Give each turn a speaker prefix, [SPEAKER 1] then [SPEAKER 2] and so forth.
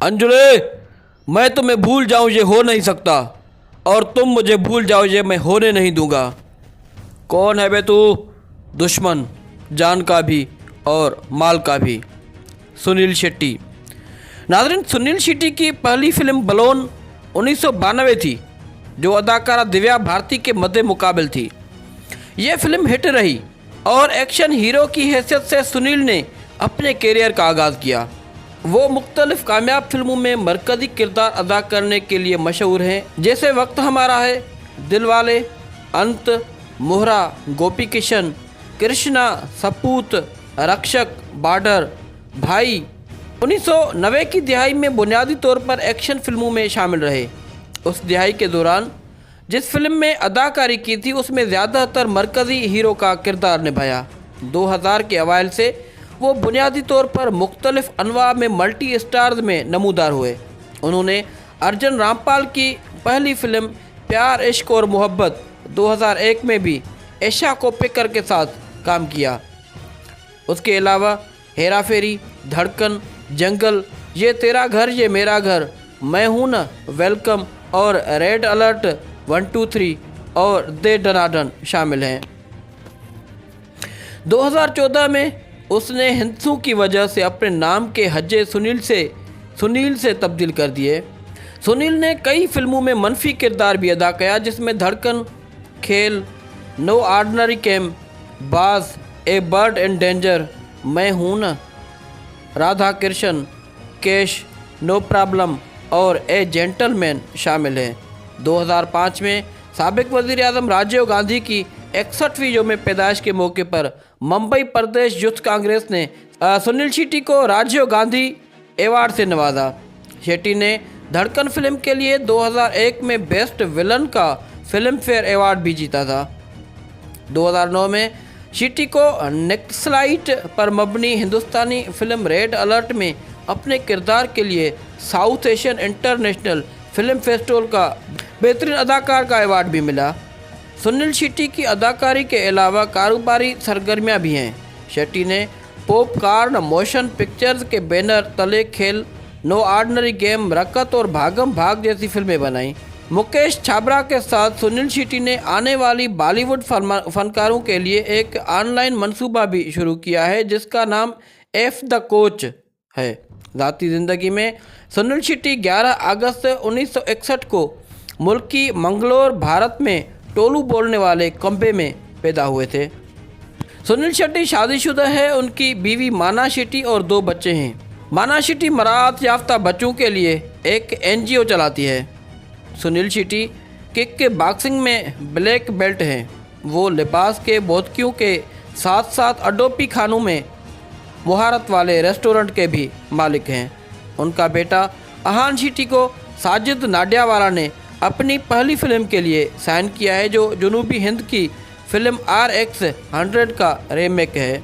[SPEAKER 1] अंजुले, मैं तुम्हें भूल जाऊं ये हो नहीं सकता, और तुम मुझे भूल जाओ ये मैं होने नहीं दूंगा। कौन है बे तू? दुश्मन, जान का भी और माल का भी। सुनील शेट्टी। नाज़रीन, सुनील शेट्टी की पहली फिल्म बलोन 1992 थी, जो अदाकारा दिव्या भारती के मद्दे मुकाबिल थी। यह फिल्म हिट रही और एक्शन हीरो की हैसियत से सुनील ने अपने कैरियर का आगाज़ किया। वो मुख्तलिफ कामयाब फिल्मों में मरकज़ी किरदार अदा करने के लिए मशहूर हैं, जैसे वक्त हमारा है, दिलवाले, अंत, मोहरा, गोपी किशन, कृष्णा, सपूत, रक्षक, बॉर्डर, भाई। 1990 की दिहाई में बुनियादी तौर पर एक्शन फिल्मों में शामिल रहे। उस दिहाई के दौरान जिस फिल्म में अदाकारी की थी उसमें ज़्यादातर मरकज़ी हीरो का किरदार निभाया। 2000 के अवाइल से वो बुनियादी तौर पर मुख्तलिफ अनवा में मल्टी स्टार्स में नमूदार हुए। उन्होंने अर्जुन रामपाल की पहली फिल्म प्यार इश्क और मोहब्बत 2001 में भी एशा कोप्पिकर के साथ काम किया। उसके अलावा हेरा फेरी, धड़कन, जंगल, ये तेरा घर ये मेरा घर, मैं हूं ना, वेलकम और रेड अलर्ट 1, 2, 3 और दे दनादन शामिल हैं। 2014 में उसने हिंसू की वजह से अपने नाम के हज्जे सुनील से तब्दील कर दिए। सुनील ने कई फिल्मों में मनफी किरदार भी अदा किया, जिसमें धड़कन, खेल, नो ऑर्डिनरी कैम, बाज, ए बर्ड इन डेंजर, मैं हूं ना, Radha Krishna, cash, no problem और ए जेंटलमैन शामिल हैं। 2005 में साबिक वज़ीर आज़म राजीव गांधी की 61वीं यौम पैदाइश के मौके पर मुंबई प्रदेश यूथ कांग्रेस ने सुनील शेट्टी को राजीव गांधी अवार्ड से नवाजा। शेट्टी ने धड़कन फिल्म के लिए 2001 में बेस्ट विलन का फिल्म फेयर अवार्ड भी जीता था। 2009 में शेट्टी को नक्सलाइट पर मबनी हिंदुस्तानी फिल्म रेड अलर्ट में अपने किरदार के लिए south Asian international film festival का बेहतरीन अदाकार का अवार्ड भी मिला। सुनील शेट्टी की अदाकारी के अलावा कारोबारी सरगर्मियां भी हैं। शेट्टी ने पॉपकॉर्न मोशन पिक्चर्स के बैनर तले खेल, नो ऑर्डिनरी गेम, रकत और भागम भाग जैसी फिल्में बनाई। मुकेश छाबड़ा के साथ सुनील शेट्टी ने आने वाली बॉलीवुड फनकारों के लिए एक ऑनलाइन मंसूबा भी शुरू किया है, जिसका नाम एफ द कोच है। ज़ाती ज़िंदगी में सुनील शेट्टी 11 अगस्त 1961 को मुल्क की मंगलोर, भारत में टोलू बोलने वाले कस्बे में पैदा हुए थे। सुनील शेट्टी शादीशुदा है। उनकी बीवी माना शेट्टी और 2 बच्चे हैं। माना शेट्टी मराहत याफ्ता बच्चों के लिए एक NGO चलाती है। सुनील शेट्टी किक बॉक्सिंग में ब्लैक बेल्ट हैं। वो लिबास के भौतिकियों के साथ साथ अडोपी खानों में मुहारत वाले रेस्टोरेंट के भी मालिक हैं। उनका बेटा अहान शेट्टी को साजिद नाडियावाला ने अपनी पहली फिल्म के लिए साइन किया है, जो जनूबी हिंद की फिल्म RX 100 का रीमेक है।